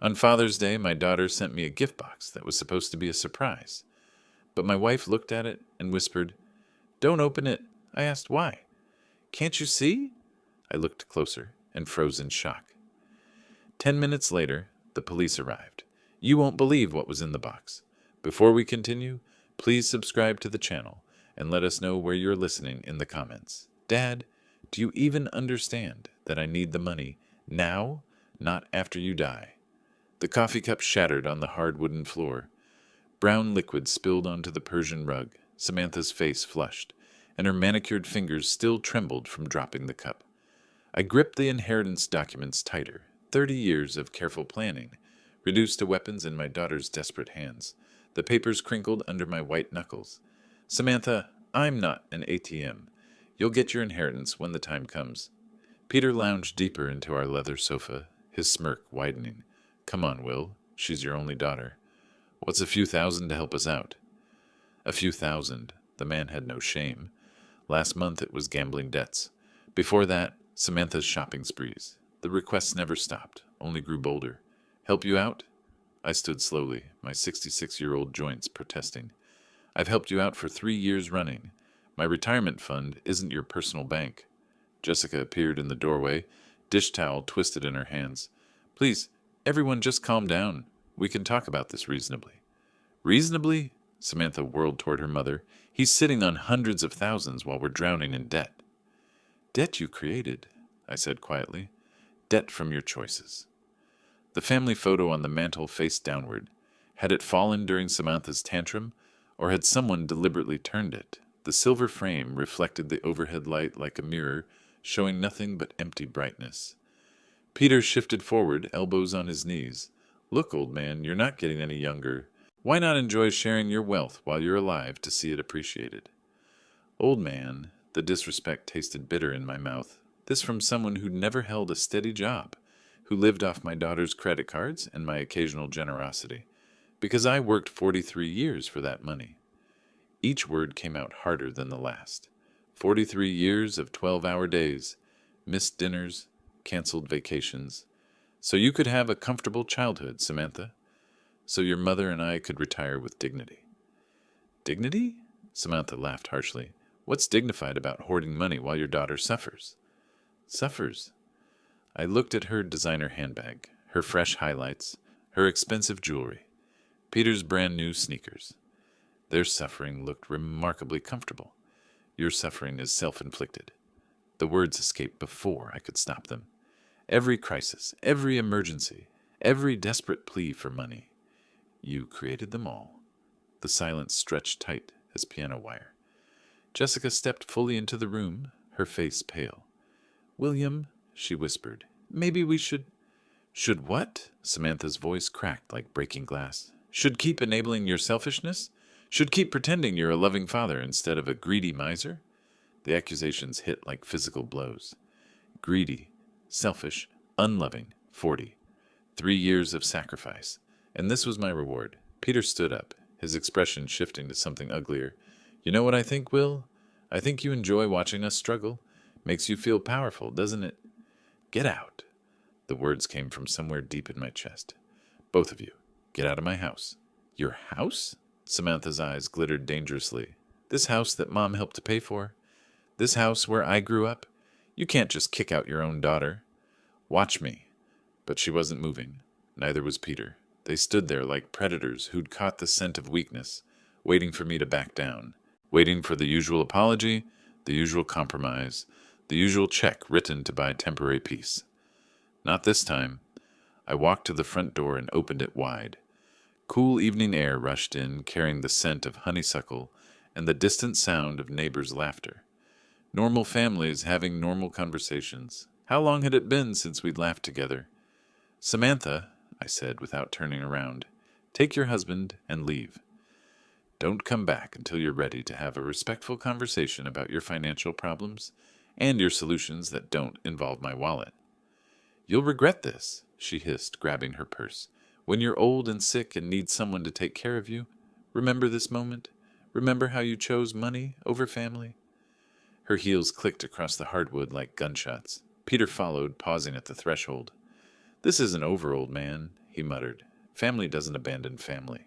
On Father's Day, my daughter sent me a gift box that was supposed to be a surprise. But my wife looked at it and whispered, "Don't open it." I asked why. "Can't you see?" I looked closer and froze in shock. 10 minutes later, the police arrived. You won't believe what was in the box. Before we continue, please subscribe to the channel and let us know where you're listening in the comments. Dad, do you even understand that I need the money now, not after you die? The coffee cup shattered on the hard wooden floor. Brown liquid spilled onto the Persian rug. Samantha's face flushed, and her manicured fingers still trembled from dropping the cup. I gripped the inheritance documents tighter. 30 years of careful planning, reduced to weapons in my daughter's desperate hands. The papers crinkled under my white knuckles. Samantha, I'm not an ATM. You'll get your inheritance when the time comes. Peter lounged deeper into our leather sofa, his smirk widening. Come on, Will. She's your only daughter. What's a few thousand to help us out? A few thousand. The man had no shame. Last month it was gambling debts. Before that, Samantha's shopping sprees. The requests never stopped, only grew bolder. Help you out? I stood slowly, my 66-year-old joints protesting. I've helped you out for 3 years running. My retirement fund isn't your personal bank. Jessica appeared in the doorway, dish towel twisted in her hands. Please, everyone just calm down. We can talk about this reasonably. Reasonably? Samantha whirled toward her mother. He's sitting on hundreds of thousands while we're drowning in debt. Debt you created, I said quietly. Debt from your choices. The family photo on the mantel faced downward. Had it fallen during Samantha's tantrum, or had someone deliberately turned it? The silver frame reflected the overhead light like a mirror, showing nothing but empty brightness. Peter shifted forward, elbows on his knees. Look, old man, you're not getting any younger. Why not enjoy sharing your wealth while you're alive to see it appreciated? Old man, the disrespect tasted bitter in my mouth. This from someone who'd never held a steady job, who lived off my daughter's credit cards and my occasional generosity, because I worked 43 years for that money. Each word came out harder than the last. 43 years of 12-hour days, missed dinners, canceled vacations. So you could have a comfortable childhood, Samantha. So your mother and I could retire with dignity. Dignity? Samantha laughed harshly. What's dignified about hoarding money while your daughter suffers? Suffers? I looked at her designer handbag, her fresh highlights, her expensive jewelry, Peter's brand new sneakers. Their suffering looked remarkably comfortable. Your suffering is self-inflicted. The words escaped before I could stop them. Every crisis, every emergency, every desperate plea for money. You created them all. The silence stretched tight as piano wire. Jessica stepped fully into the room, her face pale. William, she whispered, maybe we should... Should what? Samantha's voice cracked like breaking glass. Should keep enabling your selfishness? Should keep pretending you're a loving father instead of a greedy miser? The accusations hit like physical blows. Greedy, selfish, unloving, 40. 3 years of sacrifice. And this was my reward. Peter stood up, his expression shifting to something uglier. You know what I think, Will? I think you enjoy watching us struggle. Makes you feel powerful, doesn't it? Get out. The words came from somewhere deep in my chest. Both of you, get out of my house. Your house? Samantha's eyes glittered dangerously. This house that Mom helped to pay for? This house where I grew up? You can't just kick out your own daughter. Watch me. But she wasn't moving. Neither was Peter. They stood there like predators who'd caught the scent of weakness, waiting for me to back down, waiting for the usual apology, the usual compromise, the usual check written to buy temporary peace. Not this time. I walked to the front door and opened it wide. Cool evening air rushed in, carrying the scent of honeysuckle and the distant sound of neighbors' laughter. Normal families having normal conversations. How long had it been since we'd laughed together? Samantha, I said without turning around, take your husband and leave. Don't come back until you're ready to have a respectful conversation about your financial problems and your solutions that don't involve my wallet. You'll regret this, she hissed, grabbing her purse. When you're old and sick and need someone to take care of you, remember this moment? Remember how you chose money over family? Her heels clicked across the hardwood like gunshots. Peter followed, pausing at the threshold. This isn't over, old man. he muttered. Family doesn't abandon family.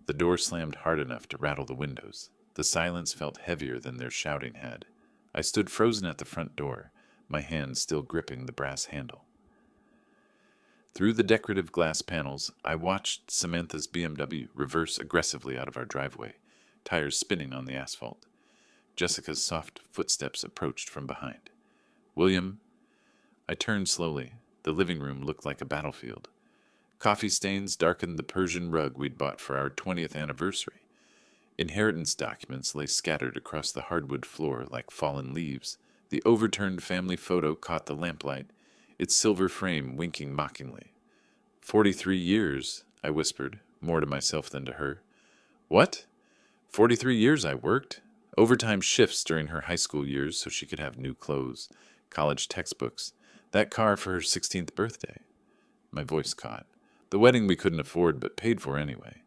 The door slammed hard enough to rattle the windows. The silence felt heavier than their shouting had. I stood frozen at the front door, my hand still gripping the brass handle. Through the decorative glass panels, I watched Samantha's BMW reverse aggressively out of our driveway, tires spinning on the asphalt. Jessica's soft footsteps approached from behind. William? I turned slowly. The living room looked like a battlefield. Coffee stains darkened the Persian rug we'd bought for our 20th anniversary. Inheritance documents lay scattered across the hardwood floor like fallen leaves. The overturned family photo caught the lamplight, its silver frame winking mockingly. 43 years, I whispered, more to myself than to her. What? 43 years I worked. Overtime shifts during her high school years so she could have new clothes, college textbooks, that car for her 16th birthday. My voice caught. The wedding we couldn't afford but paid for anyway.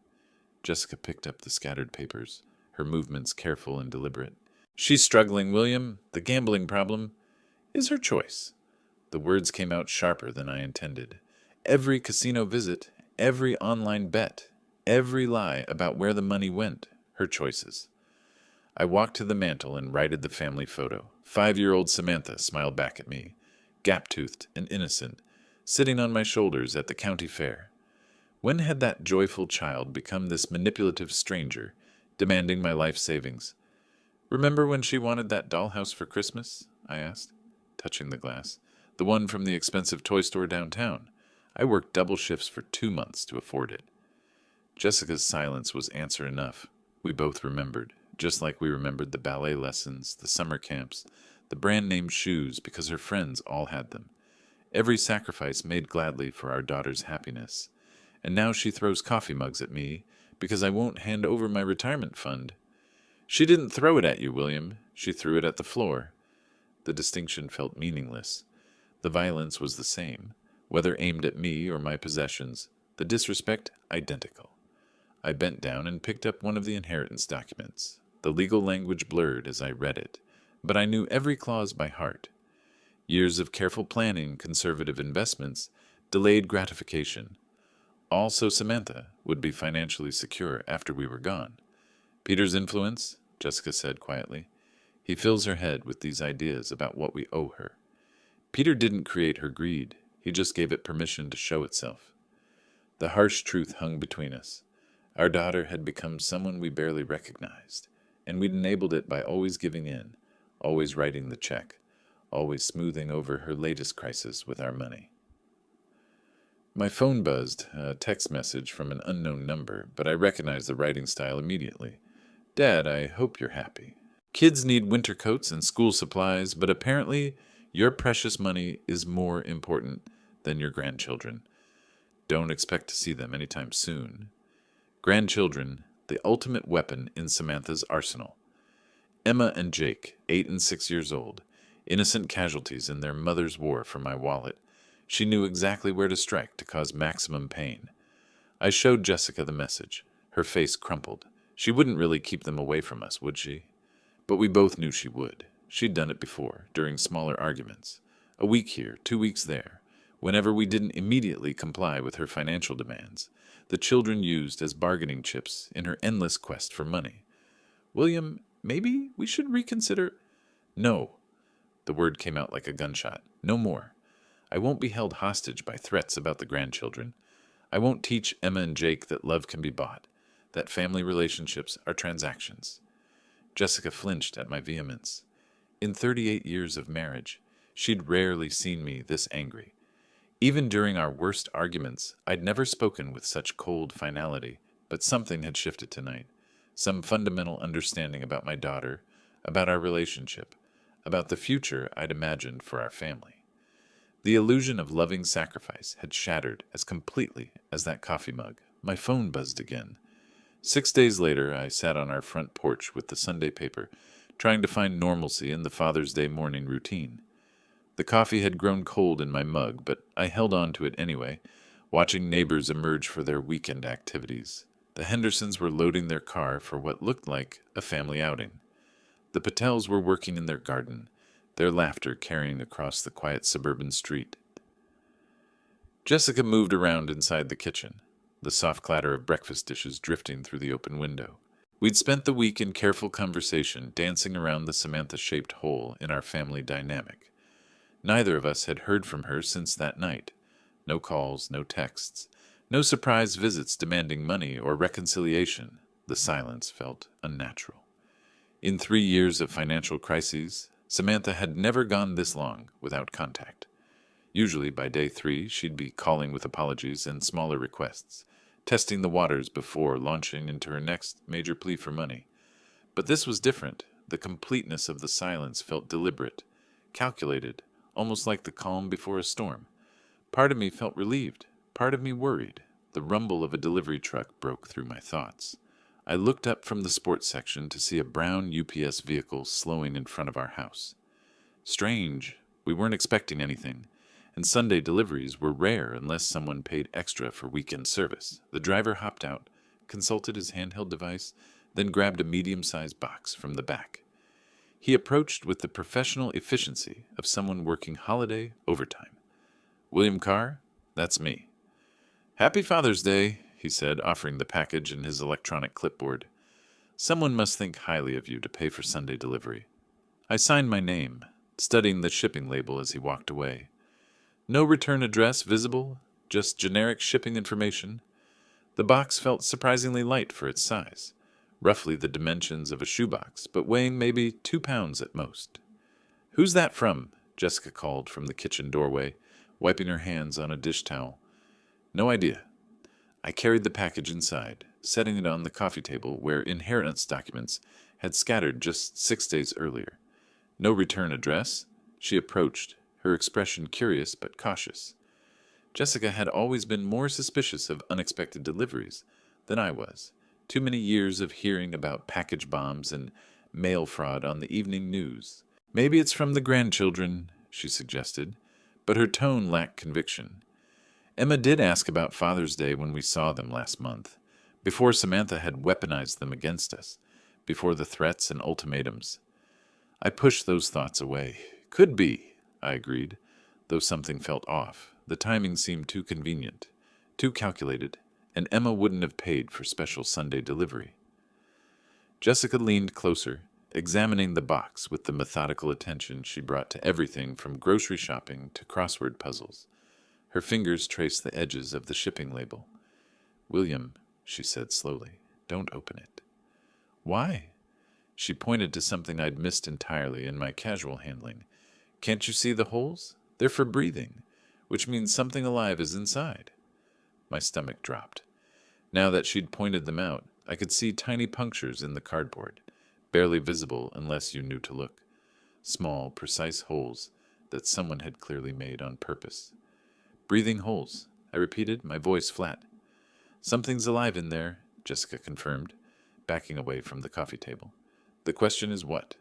Jessica picked up the scattered papers, her movements careful and deliberate. She's struggling, William. The gambling problem is her choice. The words came out sharper than I intended. Every casino visit, every online bet, every lie about where the money went, her choices. I walked to the mantel and righted the family photo. 5-year-old Samantha smiled back at me, gap-toothed and innocent, sitting on my shoulders at the county fair. When had that joyful child become this manipulative stranger, demanding my life savings? Remember when she wanted that dollhouse for Christmas? I asked, touching the glass. The one from the expensive toy store downtown. I worked double shifts for 2 months to afford it. Jessica's silence was answer enough. We both remembered, just like we remembered the ballet lessons, the summer camps, the brand-name shoes because her friends all had them. Every sacrifice made gladly for our daughter's happiness. And now she throws coffee mugs at me because I won't hand over my retirement fund. She didn't throw it at you, William. She threw it at the floor. The distinction felt meaningless. The violence was the same, whether aimed at me or my possessions, the disrespect identical. I bent down and picked up one of the inheritance documents. The legal language blurred as I read it, but I knew every clause by heart. Years of careful planning, conservative investments, delayed gratification. All so Samantha would be financially secure after we were gone. Peter's influence, Jessica said quietly. He fills her head with these ideas about what we owe her. Peter didn't create her greed. He just gave it permission to show itself. The harsh truth hung between us. Our daughter had become someone we barely recognized, and we'd enabled it by always giving in, always writing the check, always smoothing over her latest crisis with our money. My phone buzzed, a text message from an unknown number, but I recognized the writing style immediately. Dad, I hope you're happy. Kids need winter coats and school supplies, but apparently your precious money is more important than your grandchildren. Don't expect to see them anytime soon. Grandchildren, the ultimate weapon in Samantha's arsenal. Emma and Jake, 8 and 6 years old, innocent casualties in their mother's war for my wallet. She knew exactly where to strike to cause maximum pain. I showed Jessica the message. Her face crumpled. She wouldn't really keep them away from us, would she? But we both knew she would. She'd done it before, during smaller arguments. A week here, 2 weeks there. Whenever we didn't immediately comply with her financial demands, the children used as bargaining chips in her endless quest for money. William, maybe we should reconsider. No. The word came out like a gunshot. No more. I won't be held hostage by threats about the grandchildren. I won't teach Emma and Jake that love can be bought, that family relationships are transactions. Jessica flinched at my vehemence. In 38 years of marriage, she'd rarely seen me this angry. Even during our worst arguments, I'd never spoken with such cold finality, but something had shifted tonight. Some fundamental understanding about my daughter, about our relationship, about the future I'd imagined for our family. The illusion of loving sacrifice had shattered as completely as that coffee mug. My phone buzzed again. 6 days later, I sat on our front porch with the Sunday paper, trying to find normalcy in the Father's Day morning routine. The coffee had grown cold in my mug, but I held on to it anyway, watching neighbors emerge for their weekend activities. The Hendersons were loading their car for what looked like a family outing. The Patels were working in their garden, their laughter carrying across the quiet suburban street. Jessica moved around inside the kitchen, the soft clatter of breakfast dishes drifting through the open window. We'd spent the week in careful conversation, dancing around the Samantha-shaped hole in our family dynamic. Neither of us had heard from her since that night. No calls, no texts, no surprise visits demanding money or reconciliation. The silence felt unnatural. In 3 years of financial crises, Samantha had never gone this long without contact. Usually by day 3, she'd be calling with apologies and smaller requests, testing the waters before launching into her next major plea for money. But this was different. The completeness of the silence felt deliberate, calculated, almost like the calm before a storm. Part of me felt relieved, part of me worried. The rumble of a delivery truck broke through my thoughts. I looked up from the sports section to see a brown UPS vehicle slowing in front of our house. Strange, we weren't expecting anything, and Sunday deliveries were rare unless someone paid extra for weekend service. The driver hopped out, consulted his handheld device, then grabbed a medium-sized box from the back. He approached with the professional efficiency of someone working holiday overtime. "William Carr, that's me." "Happy Father's Day," he said, offering the package and his electronic clipboard. "Someone must think highly of you to pay for Sunday delivery." I signed my name, studying the shipping label as he walked away. No return address visible, just generic shipping information. The box felt surprisingly light for its size, roughly the dimensions of a shoebox, but weighing maybe 2 pounds at most. "Who's that from?" Jessica called from the kitchen doorway, wiping her hands on a dish towel. "No idea." I carried the package inside, setting it on the coffee table where inheritance documents had scattered just 6 days earlier. No return address. She approached, her expression curious but cautious. Jessica had always been more suspicious of unexpected deliveries than I was. Too many years of hearing about package bombs and mail fraud on the evening news. "Maybe it's from the grandchildren," she suggested, but her tone lacked conviction. Emma did ask about Father's Day when we saw them last month, before Samantha had weaponized them against us, before the threats and ultimatums. I pushed those thoughts away. "Could be," I agreed, though something felt off. The timing seemed too convenient, too calculated, and Emma wouldn't have paid for special Sunday delivery. Jessica leaned closer, examining the box with the methodical attention she brought to everything from grocery shopping to crossword puzzles. Her fingers traced the edges of the shipping label. "William," she said slowly, "don't open it." "Why?" She pointed to something I'd missed entirely in my casual handling. "Can't you see the holes? They're for breathing, which means something alive is inside." My stomach dropped. Now that she'd pointed them out, I could see tiny punctures in the cardboard, barely visible unless you knew to look. Small, precise holes that someone had clearly made on purpose. "Breathing holes," I repeated, my voice flat. "Something's alive in there," Jessica confirmed, backing away from the coffee table. "The question is what?"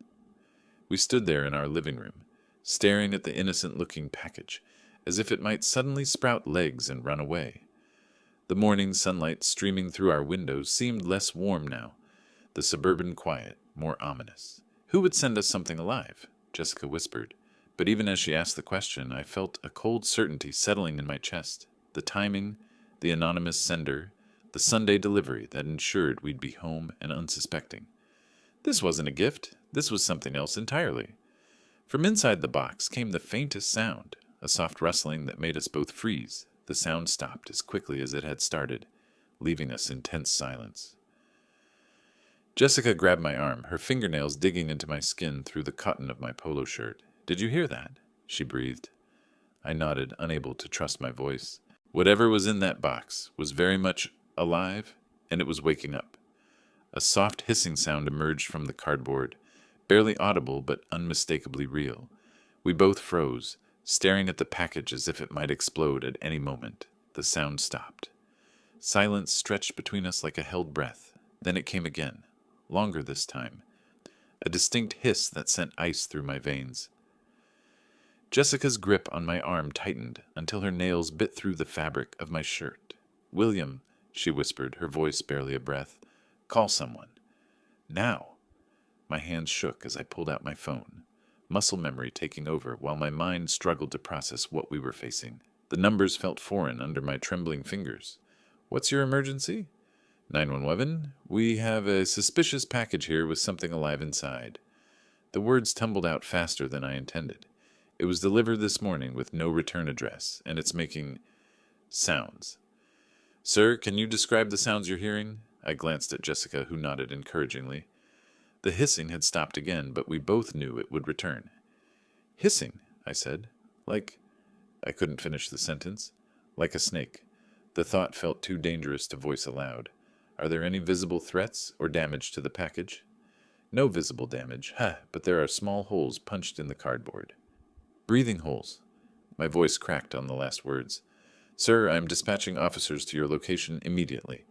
We stood there in our living room, staring at the innocent-looking package, as if it might suddenly sprout legs and run away. The morning sunlight streaming through our windows seemed less warm now, the suburban quiet more ominous. "Who would send us something alive?" Jessica whispered, but even as she asked the question, I felt a cold certainty settling in my chest. The timing, the anonymous sender, the Sunday delivery that ensured we'd be home and unsuspecting. This wasn't a gift. This was something else entirely. From inside the box came the faintest sound, a soft rustling that made us both freeze. The sound stopped as quickly as it had started, leaving us in tense silence. Jessica grabbed my arm, her fingernails digging into my skin through the cotton of my polo shirt. "Did you hear that?" she breathed. I nodded, unable to trust my voice. Whatever was in that box was very much alive, and it was waking up. A soft hissing sound emerged from the cardboard, barely audible but unmistakably real. We both froze, staring at the package as if it might explode at any moment. The sound stopped. Silence stretched between us like a held breath. Then it came again, longer this time. A distinct hiss that sent ice through my veins. Jessica's grip on my arm tightened until her nails bit through the fabric of my shirt. "William," she whispered, her voice barely a breath. "Call someone. Now." My hands shook as I pulled out my phone, muscle memory taking over while my mind struggled to process what we were facing. The numbers felt foreign under my trembling fingers. What's your emergency? 911. We have a suspicious package here with something alive inside. The words tumbled out faster than I intended. It was delivered this morning with no return address, and it's making sounds. Sir, can you describe the sounds you're hearing? I glanced at Jessica, who nodded encouragingly. The hissing had stopped again, but we both knew it would return. Hissing, I said. Like... I couldn't finish the sentence. Like a snake. The thought felt too dangerous to voice aloud. Are there any visible threats or damage to the package? No visible damage, but there are small holes punched in the cardboard. Breathing holes. My voice cracked on the last words. Sir, I am dispatching officers to your location immediately.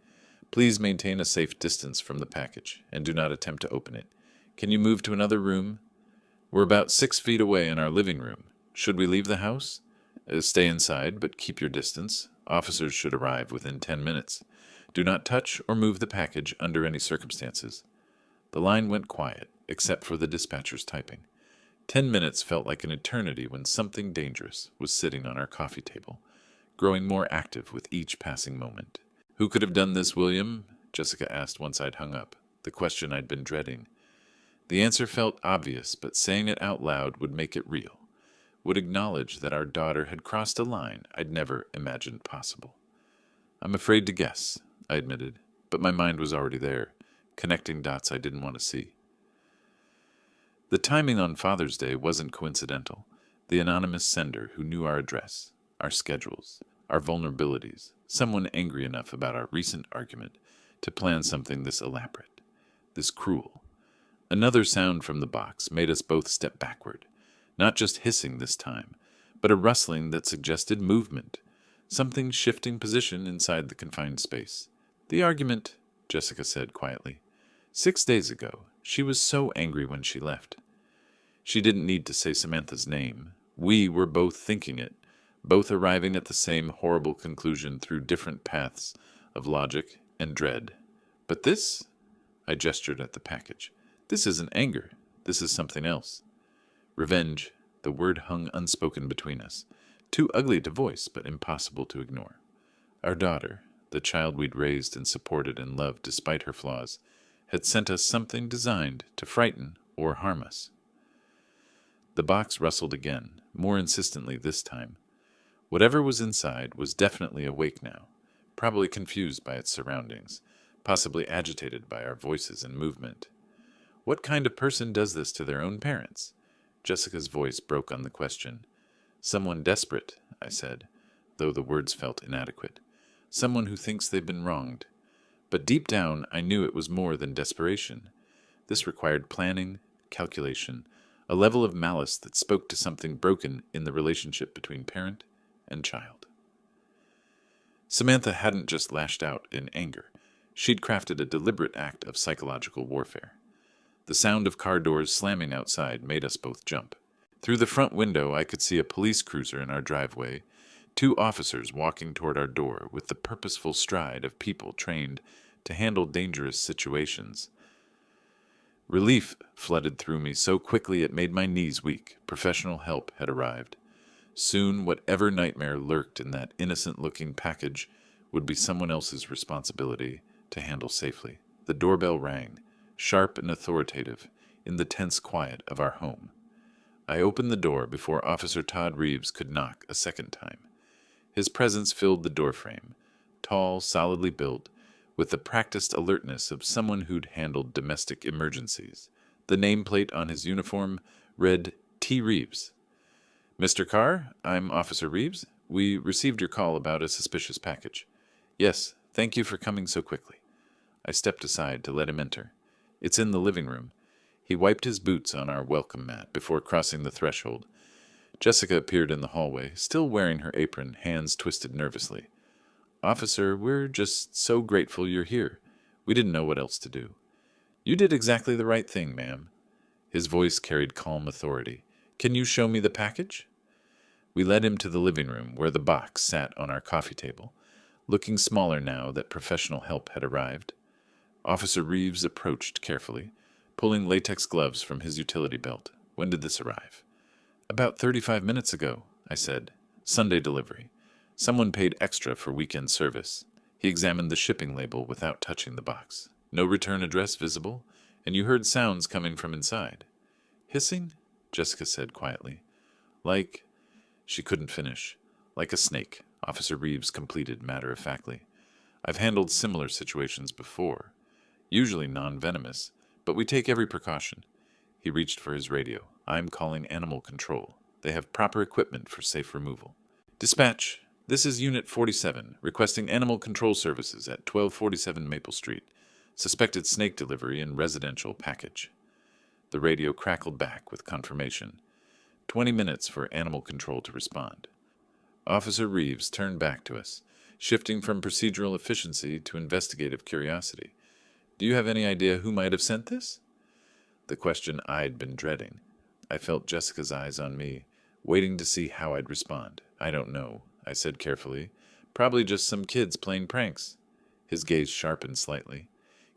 Please maintain a safe distance from the package, and do not attempt to open it. Can you move to another room? We're about 6 feet away in our living room. Should we leave the house? Stay inside, but keep your distance. Officers should arrive within 10 minutes. Do not touch or move the package under any circumstances. The line went quiet, except for the dispatcher's typing. 10 minutes felt like an eternity when something dangerous was sitting on our coffee table, growing more active with each passing moment. Who could have done this, William? Jessica asked once I'd hung up, the question I'd been dreading. The answer felt obvious, but saying it out loud would make it real, would acknowledge that our daughter had crossed a line I'd never imagined possible. I'm afraid to guess, I admitted, but my mind was already there, connecting dots I didn't want to see. The timing on Father's Day wasn't coincidental. The anonymous sender who knew our address, our schedules, our vulnerabilities, someone angry enough about our recent argument to plan something this elaborate, this cruel. Another sound from the box made us both step backward, not just hissing this time, but a rustling that suggested movement, something shifting position inside the confined space. The argument, Jessica said quietly. 6 days ago, she was so angry when she left. She didn't need to say Samantha's name. We were both thinking it, both arriving at the same horrible conclusion through different paths of logic and dread. But this? I gestured at the package. This isn't anger. This is something else. Revenge. The word hung unspoken between us. Too ugly to voice, but impossible to ignore. Our daughter, the child we'd raised and supported and loved despite her flaws, had sent us something designed to frighten or harm us. The box rustled again, more insistently this time. Whatever was inside was definitely awake now, probably confused by its surroundings, possibly agitated by our voices and movement. What kind of person does this to their own parents? Jessica's voice broke on the question. Someone desperate, I said, though the words felt inadequate. Someone who thinks they've been wronged. But deep down, I knew it was more than desperation. This required planning, calculation, a level of malice that spoke to something broken in the relationship between parent and child. Samantha hadn't just lashed out in anger. She'd crafted a deliberate act of psychological warfare. The sound of car doors slamming outside made us both jump. Through the front window, I could see a police cruiser in our driveway, 2 officers walking toward our door with the purposeful stride of people trained to handle dangerous situations. Relief flooded through me so quickly it made my knees weak. Professional help had arrived. Soon, whatever nightmare lurked in that innocent-looking package would be someone else's responsibility to handle safely. The doorbell rang, sharp and authoritative, in the tense quiet of our home. I opened the door before Officer Todd Reeves could knock a second time. His presence filled the doorframe, tall, solidly built, with the practiced alertness of someone who'd handled domestic emergencies. The nameplate on his uniform read T. Reeves. Mr. Carr, I'm Officer Reeves. We received your call about a suspicious package. Yes, thank you for coming so quickly. I stepped aside to let him enter. It's in the living room. He wiped his boots on our welcome mat before crossing the threshold. Jessica appeared in the hallway, still wearing her apron, hands twisted nervously. Officer, we're just so grateful you're here. We didn't know what else to do. You did exactly the right thing, ma'am. His voice carried calm authority. Can you show me the package? We led him to the living room, where the box sat on our coffee table, looking smaller now that professional help had arrived. Officer Reeves approached carefully, pulling latex gloves from his utility belt. When did this arrive? About 35 minutes ago, I said. Sunday delivery. Someone paid extra for weekend service. He examined the shipping label without touching the box. No return address visible, and you heard sounds coming from inside. Hissing? Jessica said quietly. Like... She couldn't finish. Like a snake, Officer Reeves completed matter-of-factly. I've handled similar situations before. Usually non-venomous, but we take every precaution. He reached for his radio. I'm calling Animal Control. They have proper equipment for safe removal. Dispatch, this is Unit 47, requesting Animal Control Services at 1247 Maple Street. Suspected snake delivery in residential package. The radio crackled back with confirmation. 20 minutes for Animal Control to respond. Officer Reeves turned back to us, shifting from procedural efficiency to investigative curiosity. Do you have any idea who might have sent this? The question I'd been dreading. I felt Jessica's eyes on me, waiting to see how I'd respond. I don't know, I said carefully. Probably just some kids playing pranks. His gaze sharpened slightly.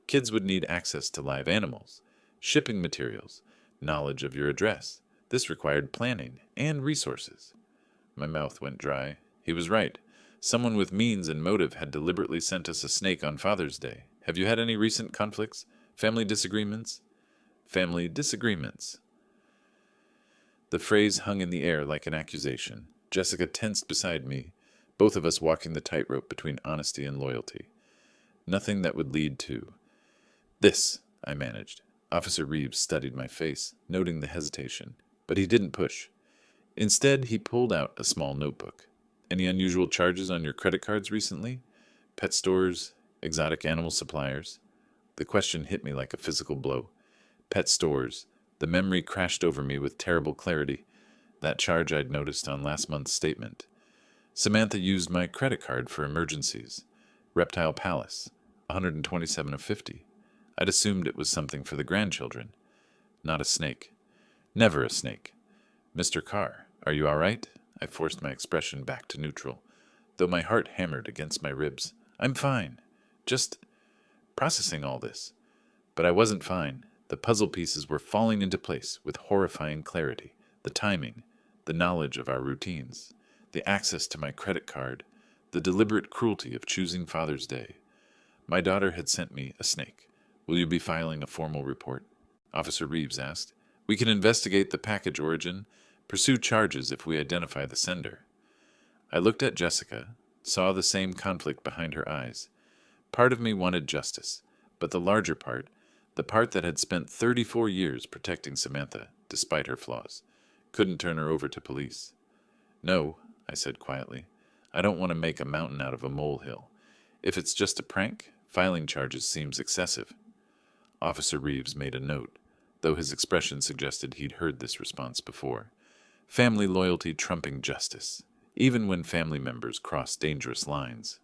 Kids would need access to live animals, shipping materials, knowledge of your address. This required planning and resources. My mouth went dry. He was right. Someone with means and motive had deliberately sent us a snake on Father's Day. Have you had any recent conflicts? Family disagreements? Family disagreements. The phrase hung in the air like an accusation. Jessica tensed beside me, both of us walking the tightrope between honesty and loyalty. Nothing that would lead to... This, I managed. Officer Reeves studied my face, noting the hesitation, but he didn't push. Instead, he pulled out a small notebook. Any unusual charges on your credit cards recently? Pet stores, exotic animal suppliers? The question hit me like a physical blow. Pet stores. The memory crashed over me with terrible clarity. That charge I'd noticed on last month's statement. Samantha used my credit card for emergencies. Reptile Palace, 127 of 50. I'd assumed it was something for the grandchildren. Not a snake. Never a snake. Mr. Carr, are you all right? I forced my expression back to neutral, though my heart hammered against my ribs. I'm fine. Just processing all this. But I wasn't fine. The puzzle pieces were falling into place with horrifying clarity. The timing, the knowledge of our routines, the access to my credit card, the deliberate cruelty of choosing Father's Day. My daughter had sent me a snake. Will you be filing a formal report? Officer Reeves asked. We can investigate the package origin, pursue charges if we identify the sender. I looked at Jessica, saw the same conflict behind her eyes. Part of me wanted justice, but the larger part, the part that had spent 34 years protecting Samantha, despite her flaws, couldn't turn her over to police. No, I said quietly. I don't want to make a mountain out of a molehill. If it's just a prank, filing charges seems excessive. Officer Reeves made a note, though his expression suggested he'd heard this response before. Family loyalty trumping justice, even when family members cross dangerous lines.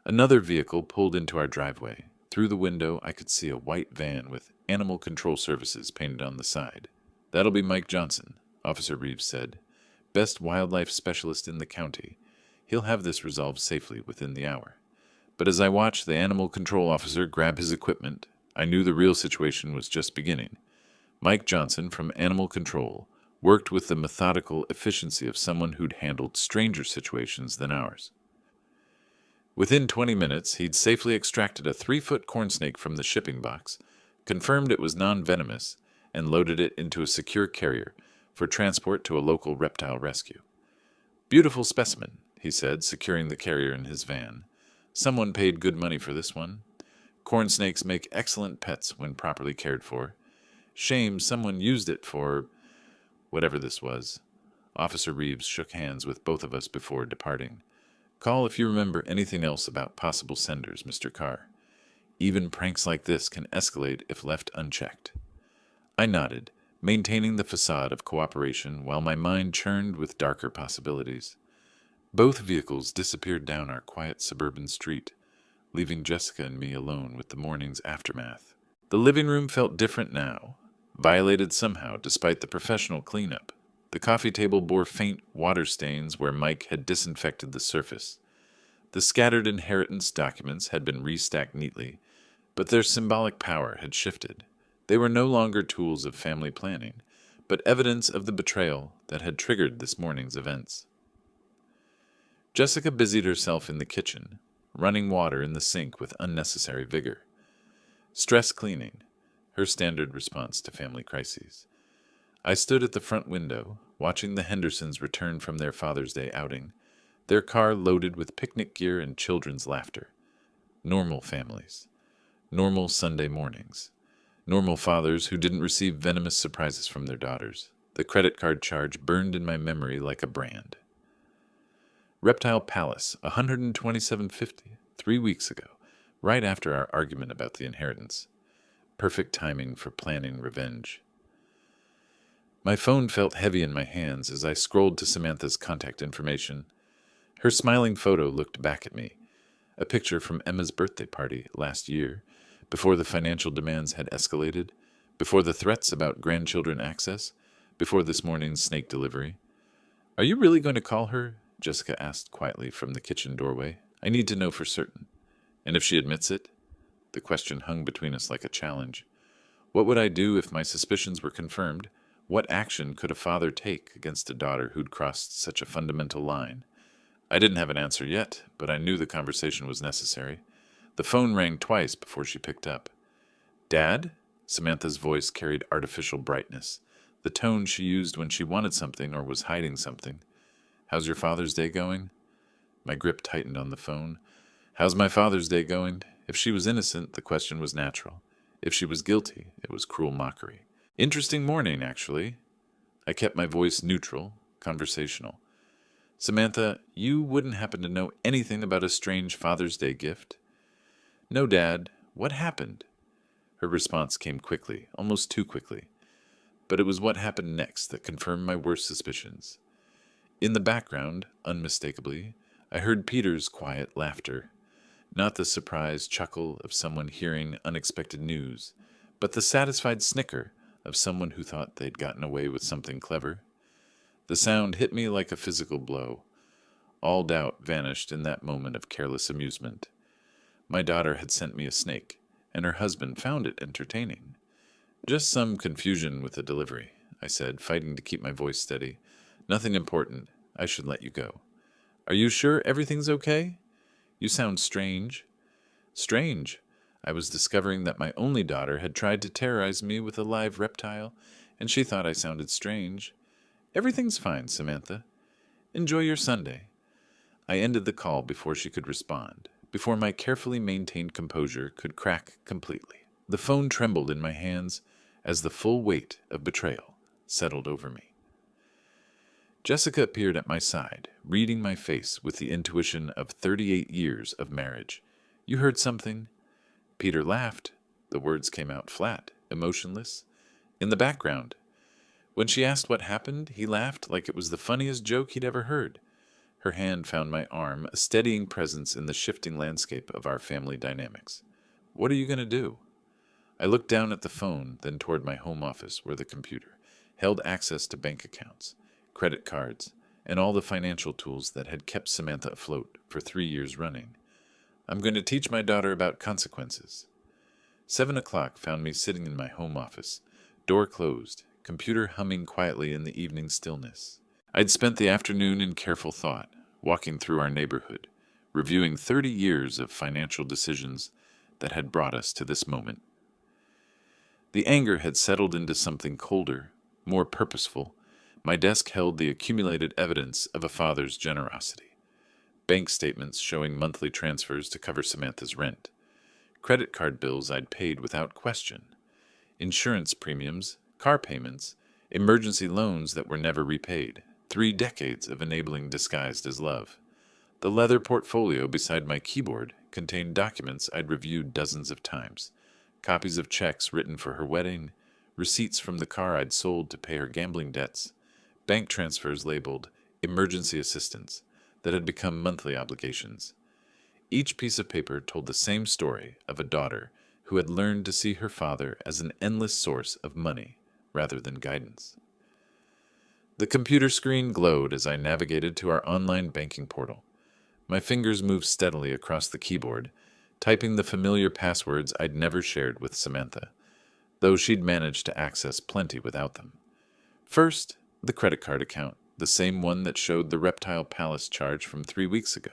Another vehicle pulled into our driveway. Through the window, I could see a white van with Animal Control Services painted on the side. That'll be Mike Johnson, Officer Reeves said. Best wildlife specialist in the county. He'll have this resolved safely within the hour. But as I watched the animal control officer grab his equipment, I knew the real situation was just beginning. Mike Johnson from Animal Control worked with the methodical efficiency of someone who'd handled stranger situations than ours. Within 20 minutes, he'd safely extracted a 3-foot corn snake from the shipping box, confirmed it was non-venomous, and loaded it into a secure carrier for transport to a local reptile rescue. Beautiful specimen, he said, securing the carrier in his van. Someone paid good money for this one. Corn snakes make excellent pets when properly cared for. Shame someone used it for whatever this was. Officer Reeves shook hands with both of us before departing. Call if you remember anything else about possible senders, Mr. Carr. Even pranks like this can escalate if left unchecked. I nodded, maintaining the facade of cooperation while my mind churned with darker possibilities. Both vehicles disappeared down our quiet suburban street, leaving Jessica and me alone with the morning's aftermath. The living room felt different now, violated somehow despite the professional cleanup. The coffee table bore faint water stains where Mike had disinfected the surface. The scattered inheritance documents had been restacked neatly, but their symbolic power had shifted. They were no longer tools of family planning, but evidence of the betrayal that had triggered this morning's events. Jessica busied herself in the kitchen, running water in the sink with unnecessary vigor. Stress cleaning, her standard response to family crises. I stood at the front window, watching the Hendersons return from their Father's Day outing, their car loaded with picnic gear and children's laughter. Normal families. Normal Sunday mornings. Normal fathers who didn't receive venomous surprises from their daughters. The credit card charge burned in my memory like a brand. Reptile Palace, $127.50, 3 weeks ago, right after our argument about the inheritance. Perfect timing for planning revenge. My phone felt heavy in my hands as I scrolled to Samantha's contact information. Her smiling photo looked back at me, a picture from Emma's birthday party last year, before the financial demands had escalated, before the threats about grandchildren access, before this morning's snake delivery. "Are you really going to call her?" Jessica asked quietly from the kitchen doorway. "I need to know for certain. And if she admits it?" The question hung between us like a challenge. What would I do if my suspicions were confirmed? What action could a father take against a daughter who'd crossed such a fundamental line? I didn't have an answer yet, but I knew the conversation was necessary. The phone rang twice before she picked up. "Dad?" Samantha's voice carried artificial brightness, the tone she used when she wanted something or was hiding something. "How's your Father's Day going?" My grip tightened on the phone. How's my Father's Day going? If she was innocent, the question was natural. If she was guilty, it was cruel mockery. "Interesting morning, actually." I kept my voice neutral, conversational. "Samantha, you wouldn't happen to know anything about a strange Father's Day gift?" "No, Dad. What happened?" Her response came quickly, almost too quickly. But it was what happened next that confirmed my worst suspicions. In the background, unmistakably, I heard Peter's quiet laughter. Not the surprised chuckle of someone hearing unexpected news, but the satisfied snicker of someone who thought they'd gotten away with something clever. The sound hit me like a physical blow. All doubt vanished in that moment of careless amusement. My daughter had sent me a snake, and her husband found it entertaining. "Just some confusion with the delivery," I said, fighting to keep my voice steady. "Nothing important. I should let you go." "Are you sure everything's okay? You sound strange." Strange. I was discovering that my only daughter had tried to terrorize me with a live reptile, and she thought I sounded strange. "Everything's fine, Samantha. Enjoy your Sunday." I ended the call before she could respond, before my carefully maintained composure could crack completely. The phone trembled in my hands as the full weight of betrayal settled over me. Jessica appeared at my side, reading my face with the intuition of 38 years of marriage. "You heard something?" Peter laughed. The words came out flat, emotionless. In the background. When she asked what happened, he laughed like it was the funniest joke he'd ever heard. Her hand found my arm, a steadying presence in the shifting landscape of our family dynamics. "What are you going to do?" I looked down at the phone, then toward my home office where the computer held access to bank accounts, credit cards, and all the financial tools that had kept Samantha afloat for 3 years running. "I'm going to teach my daughter about consequences." 7 o'clock found me sitting in my home office, door closed, computer humming quietly in the evening stillness. I'd spent the afternoon in careful thought, walking through our neighborhood, reviewing 30 years of financial decisions that had brought us to this moment. The anger had settled into something colder, more purposeful. My desk held the accumulated evidence of a father's generosity. Bank statements showing monthly transfers to cover Samantha's rent. Credit card bills I'd paid without question. Insurance premiums, car payments, emergency loans that were never repaid. 3 decades of enabling disguised as love. The leather portfolio beside my keyboard contained documents I'd reviewed dozens of times. Copies of checks written for her wedding, receipts from the car I'd sold to pay her gambling debts, bank transfers labeled emergency assistance that had become monthly obligations. Each piece of paper told the same story of a daughter who had learned to see her father as an endless source of money rather than guidance. The computer screen glowed as I navigated to our online banking portal. My fingers moved steadily across the keyboard, typing the familiar passwords I'd never shared with Samantha, though she'd managed to access plenty without them. First, the credit card account, the same one that showed the Reptile Palace charge from 3 weeks ago.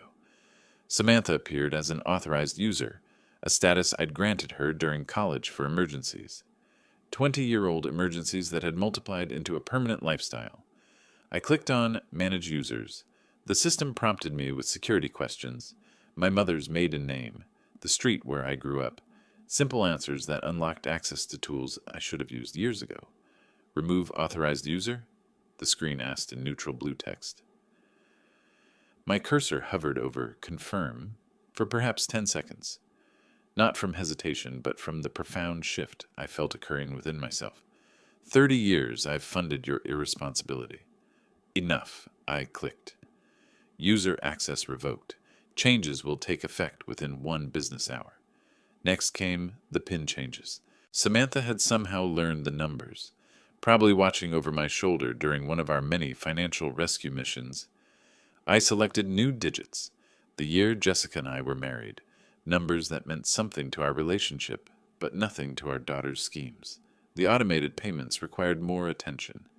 Samantha appeared as an authorized user, a status I'd granted her during college for emergencies. 20-year-old emergencies that had multiplied into a permanent lifestyle. I clicked on Manage Users. The system prompted me with security questions, my mother's maiden name, the street where I grew up, simple answers that unlocked access to tools I should have used years ago. Remove authorized user? The screen asked in neutral blue text. My cursor hovered over Confirm for perhaps 10 seconds. Not from hesitation, but from the profound shift I felt occurring within myself. 30 years I've funded your irresponsibility. Enough, I clicked. User access revoked. Changes will take effect within 1 business hour. Next came the PIN changes. Samantha had somehow learned the numbers, probably watching over my shoulder during one of our many financial rescue missions. I selected new digits, the year Jessica and I were married, numbers that meant something to our relationship, but nothing to our daughter's schemes. The automated payments required more attention.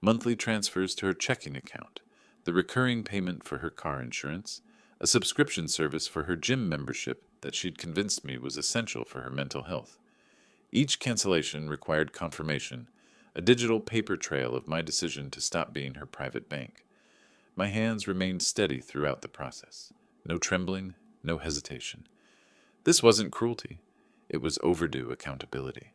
Monthly transfers to her checking account, the recurring payment for her car insurance, a subscription service for her gym membership that she'd convinced me was essential for her mental health. Each cancellation required confirmation, a digital paper trail of my decision to stop being her private bank. My hands remained steady throughout the process. No trembling, no hesitation. This wasn't cruelty. It was overdue accountability.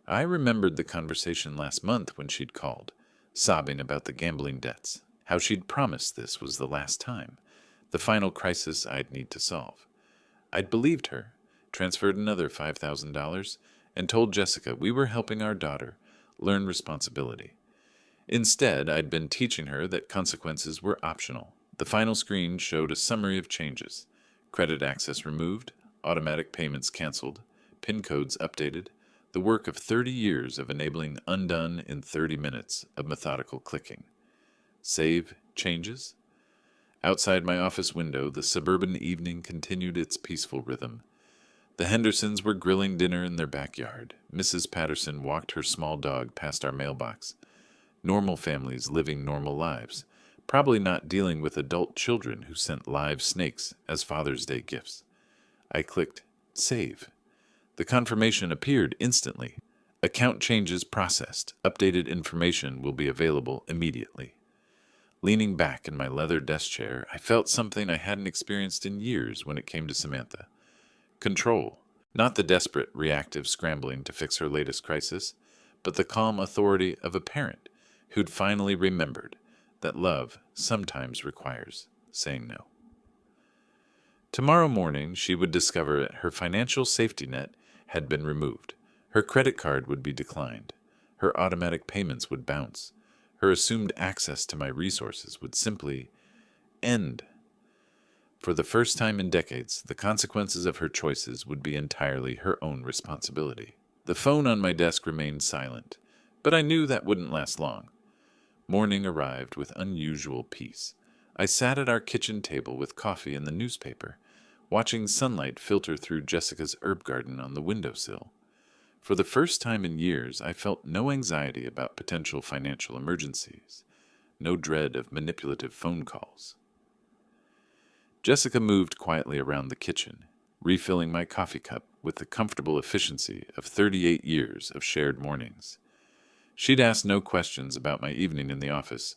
I remembered the conversation last month when she'd called, sobbing about the gambling debts, how she'd promised this was the last time, the final crisis I'd need to solve. I'd believed her, transferred another $5,000, and told Jessica we were helping our daughter learn responsibility. Instead, I'd been teaching her that consequences were optional. The final screen showed a summary of changes. Credit access removed, automatic payments canceled, PIN codes updated, the work of 30 years of enabling undone in 30 minutes of methodical clicking. Save changes? Outside my office window, the suburban evening continued its peaceful rhythm. The Hendersons were grilling dinner in their backyard. Mrs. Patterson walked her small dog past our mailbox. Normal families living normal lives, probably not dealing with adult children who sent live snakes as Father's Day gifts. I clicked Save. The confirmation appeared instantly. Account changes processed. Updated information will be available immediately. Leaning back in my leather desk chair, I felt something I hadn't experienced in years when it came to Samantha. Control. Not the desperate, reactive scrambling to fix her latest crisis, but the calm authority of a parent who'd finally remembered that love sometimes requires saying no. Tomorrow morning, she would discover her financial safety net had been removed. Her credit card would be declined. Her automatic payments would bounce. Her assumed access to my resources would simply end. For the first time in decades, the consequences of her choices would be entirely her own responsibility. The phone on my desk remained silent, but I knew that wouldn't last long. Morning arrived with unusual peace. I sat at our kitchen table with coffee and the newspaper, watching sunlight filter through Jessica's herb garden on the windowsill. For the first time in years, I felt no anxiety about potential financial emergencies, no dread of manipulative phone calls. Jessica moved quietly around the kitchen, refilling my coffee cup with the comfortable efficiency of 38 years of shared mornings. She'd asked no questions about my evening in the office,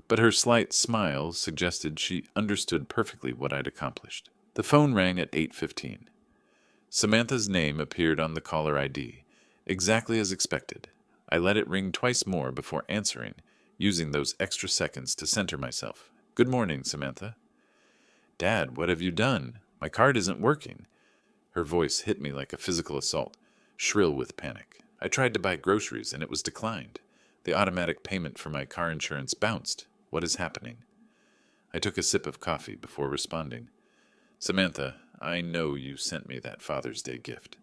but her slight smile suggested she understood perfectly what I'd accomplished. The phone rang at 8:15. Samantha's name appeared on the caller ID, exactly as expected. I let it ring twice more before answering, using those extra seconds to center myself. "Good morning, Samantha." "Dad, what have you done? My card isn't working." Her voice hit me like a physical assault, shrill with panic. I tried to buy groceries and it was declined. The automatic payment for my car insurance bounced. What is happening? I took a sip of coffee before responding. "Samantha, I know you sent me that Father's Day gift."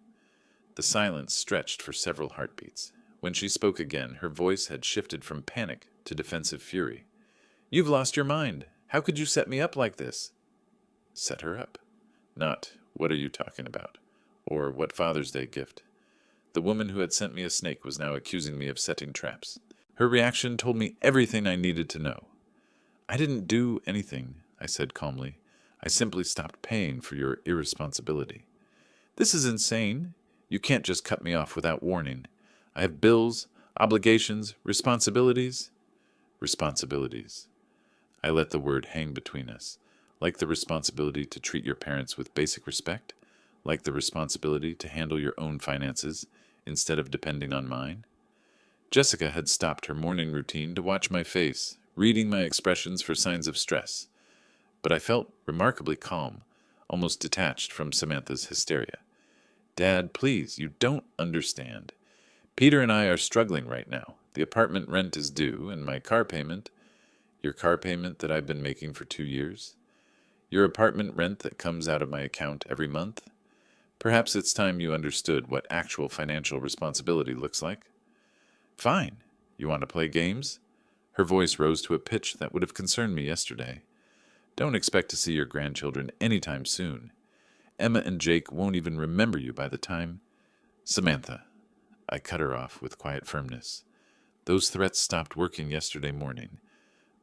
The silence stretched for several heartbeats. When she spoke again, her voice had shifted from panic to defensive fury. "You've lost your mind. How could you set me up like this?" Set her up. Not, "What are you talking about?" or "What Father's Day gift?" The woman who had sent me a snake was now accusing me of setting traps. Her reaction told me everything I needed to know. I didn't do anything, I said calmly. I simply stopped paying for your irresponsibility. This is insane. You can't just cut me off without warning. I have bills, obligations, responsibilities. Responsibilities. I let the word hang between us, like the responsibility to treat your parents with basic respect, like the responsibility to handle your own finances instead of depending on mine. Jessica had stopped her morning routine to watch my face, reading my expressions for signs of stress, but I felt remarkably calm, almost detached from Samantha's hysteria. Dad, please, you don't understand. Peter and I are struggling right now. The apartment rent is due, and my car payment, your car payment that I've been making for 2 years, your apartment rent that comes out of my account every month. Perhaps it's time you understood what actual financial responsibility looks like. Fine. You want to play games? Her voice rose to a pitch that would have concerned me yesterday. Don't expect to see your grandchildren anytime soon. Emma and Jake won't even remember you by the time. Samantha. I cut her off with quiet firmness. Those threats stopped working yesterday morning.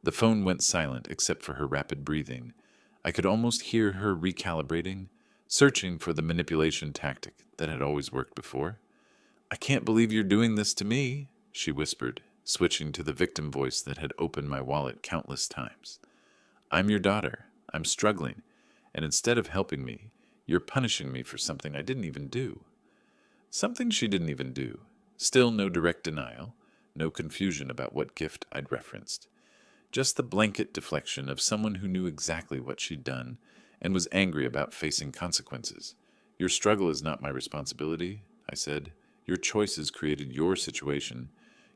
The phone went silent except for her rapid breathing. I could almost hear her recalibrating, searching for the manipulation tactic that had always worked before. I can't believe you're doing this to me, she whispered, switching to the victim voice that had opened my wallet countless times. I'm your daughter. I'm struggling. And instead of helping me, you're punishing me for something I didn't even do. Something she didn't even do. Still no direct denial, no confusion about what gift I'd referenced. Just the blanket deflection of someone who knew exactly what she'd done and was angry about facing consequences. Your struggle is not my responsibility, I said. Your choices created your situation.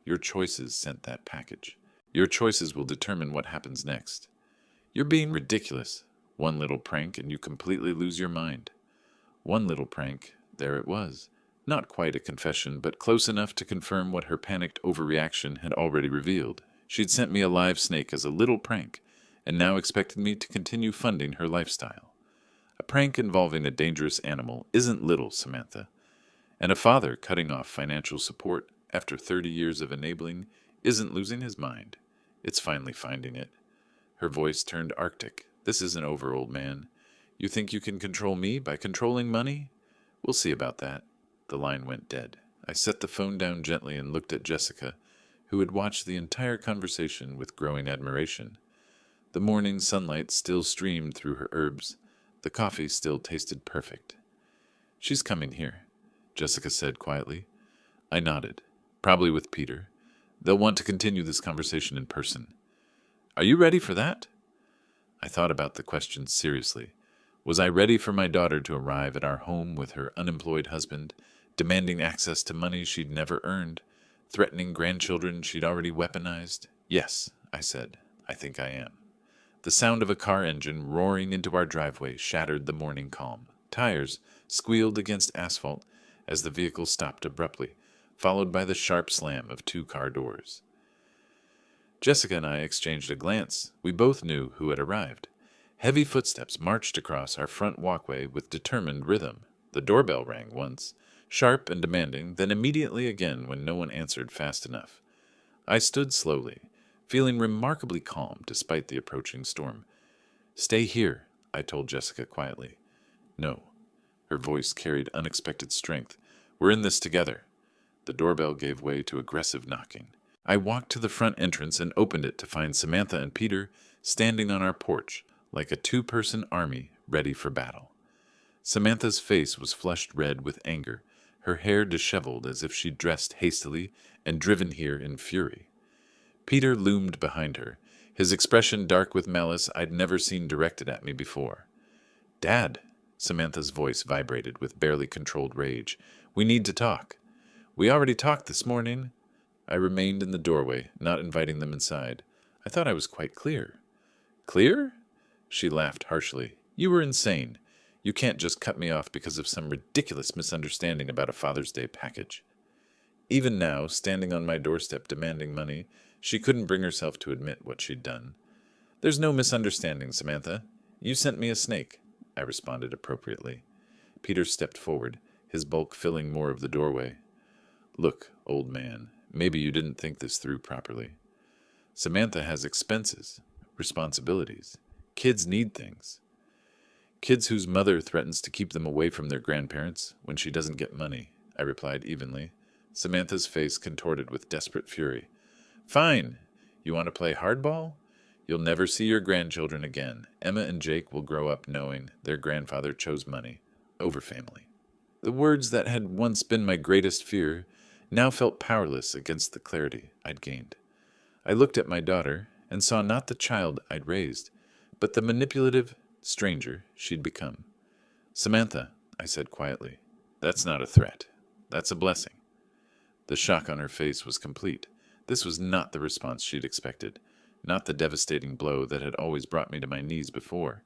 Your choices sent that package. Your choices will determine what happens next. You're being ridiculous. One little prank and you completely lose your mind. One little prank, there it was. Not quite a confession, but close enough to confirm what her panicked overreaction had already revealed. She'd sent me a live snake as a little prank, and now expected me to continue funding her lifestyle. A prank involving a dangerous animal isn't little, Samantha. And a father cutting off financial support after 30 years of enabling isn't losing his mind. It's finally finding it. Her voice turned arctic. This isn't over, old man. You think you can control me by controlling money? We'll see about that. The line went dead. I set the phone down gently and looked at Jessica, who had watched the entire conversation with growing admiration. The morning sunlight still streamed through her herbs. The coffee still tasted perfect. She's coming here, Jessica said quietly. I nodded. Probably with Peter. They'll want to continue this conversation in person. Are you ready for that? I thought about the question seriously. Was I ready for my daughter to arrive at our home with her unemployed husband, demanding access to money she'd never earned, threatening grandchildren she'd already weaponized? Yes, I said. I think I am. The sound of a car engine roaring into our driveway shattered the morning calm. Tires squealed against asphalt as the vehicle stopped abruptly, followed by the sharp slam of 2 car doors. Jessica and I exchanged a glance. We both knew who had arrived. Heavy footsteps marched across our front walkway with determined rhythm. The doorbell rang once, sharp and demanding, then immediately again when no one answered fast enough. I stood slowly, feeling remarkably calm despite the approaching storm. Stay here, I told Jessica quietly. No. Her voice carried unexpected strength. We're in this together. The doorbell gave way to aggressive knocking. I walked to the front entrance and opened it to find Samantha and Peter standing on our porch like a 2-person army ready for battle. Samantha's face was flushed red with anger, her hair disheveled as if she'd dressed hastily and driven here in fury. Peter loomed behind her, his expression dark with malice I'd never seen directed at me before. Dad, Samantha's voice vibrated with barely controlled rage. We need to talk. We already talked this morning. I remained in the doorway, not inviting them inside. I thought I was quite clear. Clear? She laughed harshly. You were insane. You can't just cut me off because of some ridiculous misunderstanding about a Father's Day package. Even now, standing on my doorstep demanding money, she couldn't bring herself to admit what she'd done. There's no misunderstanding, Samantha. You sent me a snake, I responded appropriately. Peter stepped forward, his bulk filling more of the doorway. Look, old man, maybe you didn't think this through properly. Samantha has expenses, responsibilities. Kids need things. Kids whose mother threatens to keep them away from their grandparents when she doesn't get money, I replied evenly. Samantha's face contorted with desperate fury. Fine. You want to play hardball? You'll never see your grandchildren again. Emma and Jake will grow up knowing their grandfather chose money over family. The words that had once been my greatest fear now felt powerless against the clarity I'd gained. I looked at my daughter and saw not the child I'd raised, but the manipulative stranger she'd become. Samantha, I said quietly, that's not a threat. That's a blessing. The shock on her face was complete. This was not the response she'd expected, not the devastating blow that had always brought me to my knees before.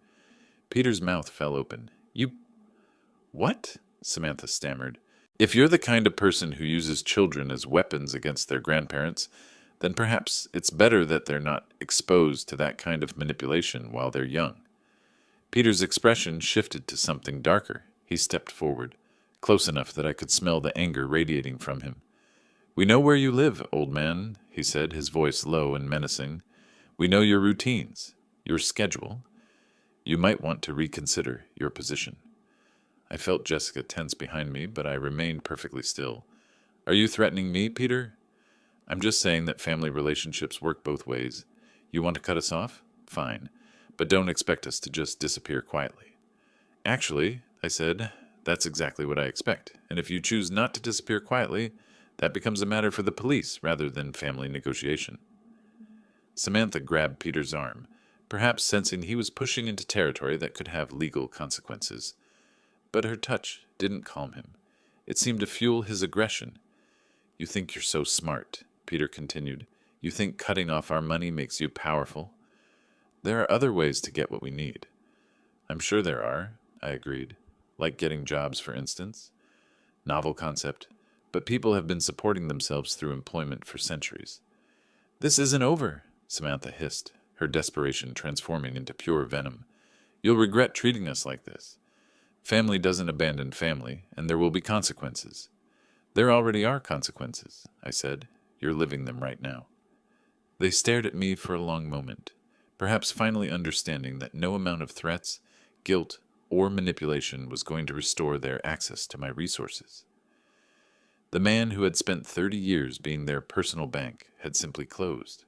Peter's mouth fell open. You... What? Samantha stammered. If you're the kind of person who uses children as weapons against their grandparents, then perhaps it's better that they're not exposed to that kind of manipulation while they're young. Peter's expression shifted to something darker. He stepped forward, close enough that I could smell the anger radiating from him. We know where you live, old man, he said, his voice low and menacing. We know your routines, your schedule. You might want to reconsider your position. I felt Jessica tense behind me, but I remained perfectly still. Are you threatening me, Peter? I'm just saying that family relationships work both ways. You want to cut us off? Fine. But don't expect us to just disappear quietly. Actually, I said, that's exactly what I expect. And if you choose not to disappear quietly, that becomes a matter for the police rather than family negotiation. Samantha grabbed Peter's arm, perhaps sensing he was pushing into territory that could have legal consequences. But her touch didn't calm him. It seemed to fuel his aggression. You think you're so smart, Peter continued. You think cutting off our money makes you powerful? There are other ways to get what we need. I'm sure there are, I agreed. Like getting jobs, for instance. Novel concept, but people have been supporting themselves through employment for centuries. This isn't over, Samantha hissed, her desperation transforming into pure venom. You'll regret treating us like this. Family doesn't abandon family, and there will be consequences. There already are consequences, I said. You're living them right now. They stared at me for a long moment, perhaps finally understanding that no amount of threats, guilt, or manipulation was going to restore their access to my resources. The man who had spent 30 years being their personal bank had simply closed.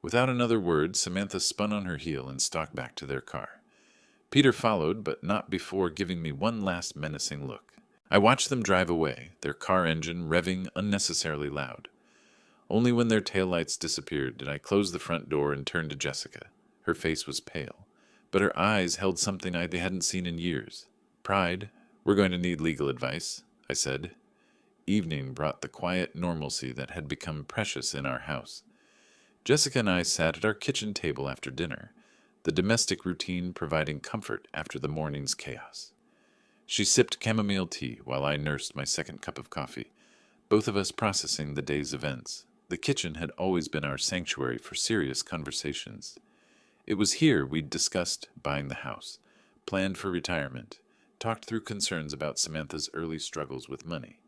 Without another word, Samantha spun on her heel and stalked back to their car. Peter followed, but not before giving me one last menacing look. I watched them drive away, their car engine revving unnecessarily loud. Only when their taillights disappeared did I close the front door and turn to Jessica. Her face was pale, but her eyes held something I hadn't seen in years. Pride. We're going to need legal advice, I said. Evening brought the quiet normalcy that had become precious in our house. Jessica and I sat at our kitchen table after dinner, the domestic routine providing comfort after the morning's chaos. She sipped chamomile tea while I nursed my second cup of coffee, both of us processing the day's events. The kitchen had always been our sanctuary for serious conversations. It was here we'd discussed buying the house, planned for retirement, talked through concerns about Samantha's early struggles with money.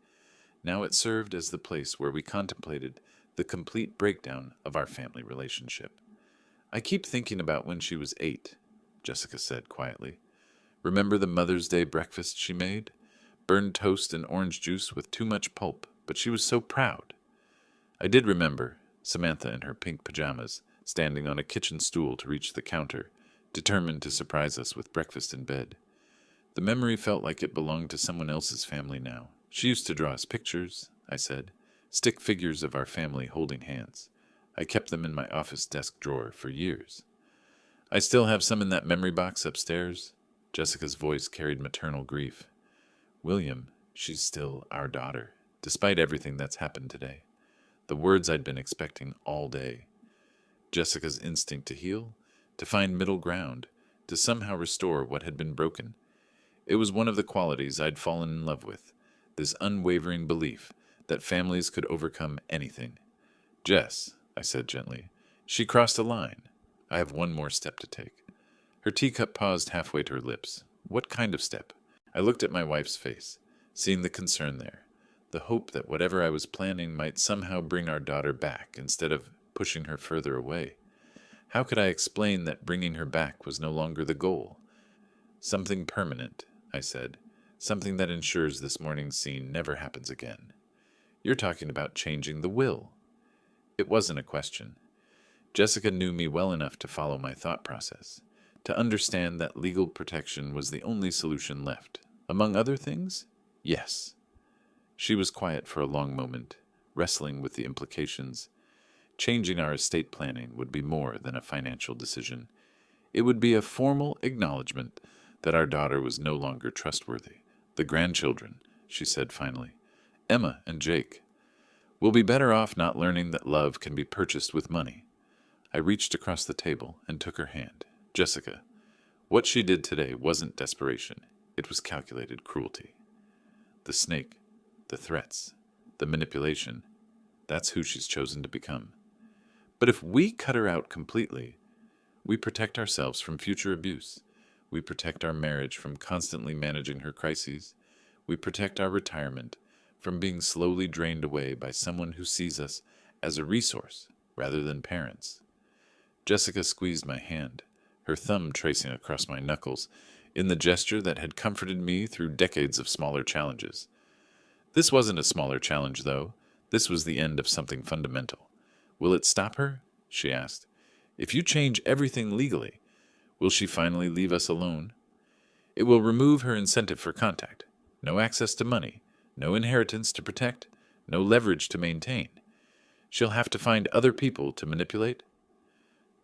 Now it served as the place where we contemplated the complete breakdown of our family relationship. I keep thinking about when she was 8, Jessica said quietly. Remember the Mother's Day breakfast she made? Burned toast and orange juice with too much pulp, but she was so proud. I did remember Samantha in her pink pajamas, standing on a kitchen stool to reach the counter, determined to surprise us with breakfast in bed. The memory felt like it belonged to someone else's family now. She used to draw us pictures, I said, stick figures of our family holding hands. I kept them in my office desk drawer for years. I still have some in that memory box upstairs. Jessica's voice carried maternal grief. William, she's still our daughter, despite everything that's happened today. The words I'd been expecting all day. Jessica's instinct to heal, to find middle ground, to somehow restore what had been broken. It was one of the qualities I'd fallen in love with, this unwavering belief that families could overcome anything. Jess, I said gently, she crossed a line. I have one more step to take. Her teacup paused halfway to her lips. What kind of step? I looked at my wife's face, seeing the concern there, the hope that whatever I was planning might somehow bring our daughter back instead of pushing her further away. How could I explain that bringing her back was no longer the goal? Something permanent, I said. Something that ensures this morning's scene never happens again. You're talking about changing the will. It wasn't a question. Jessica knew me well enough to follow my thought process, to understand that legal protection was the only solution left. Among other things, yes. She was quiet for a long moment, wrestling with the implications. Changing our estate planning would be more than a financial decision. It would be a formal acknowledgement that our daughter was no longer trustworthy. The grandchildren, she said finally, Emma and Jake, will be better off not learning that love can be purchased with money. I reached across the table and took her hand. Jessica, what she did today wasn't desperation. It was calculated cruelty. The snake, the threats, the manipulation, that's who she's chosen to become. But if we cut her out completely, we protect ourselves from future abuse. We protect our marriage from constantly managing her crises. We protect our retirement from being slowly drained away by someone who sees us as a resource rather than parents. Jessica squeezed my hand, her thumb tracing across my knuckles, in the gesture that had comforted me through decades of smaller challenges. This wasn't a smaller challenge, though. This was the end of something fundamental. Will it stop her? She asked. If you change everything legally, will she finally leave us alone? It will remove her incentive for contact. No access to money, no inheritance to protect, no leverage to maintain. She'll have to find other people to manipulate.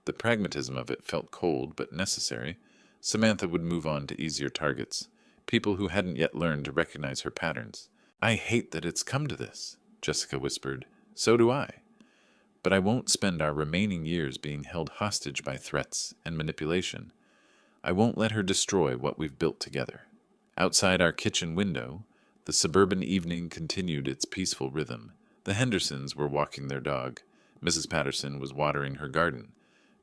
The pragmatism of it felt cold but necessary. Samantha would move on to easier targets, people who hadn't yet learned to recognize her patterns. I hate that it's come to this, Jessica whispered. So do I. But I won't spend our remaining years being held hostage by threats and manipulation. I won't let her destroy what we've built together. Outside our kitchen window, the suburban evening continued its peaceful rhythm. The Hendersons were walking their dog. Mrs. Patterson was watering her garden.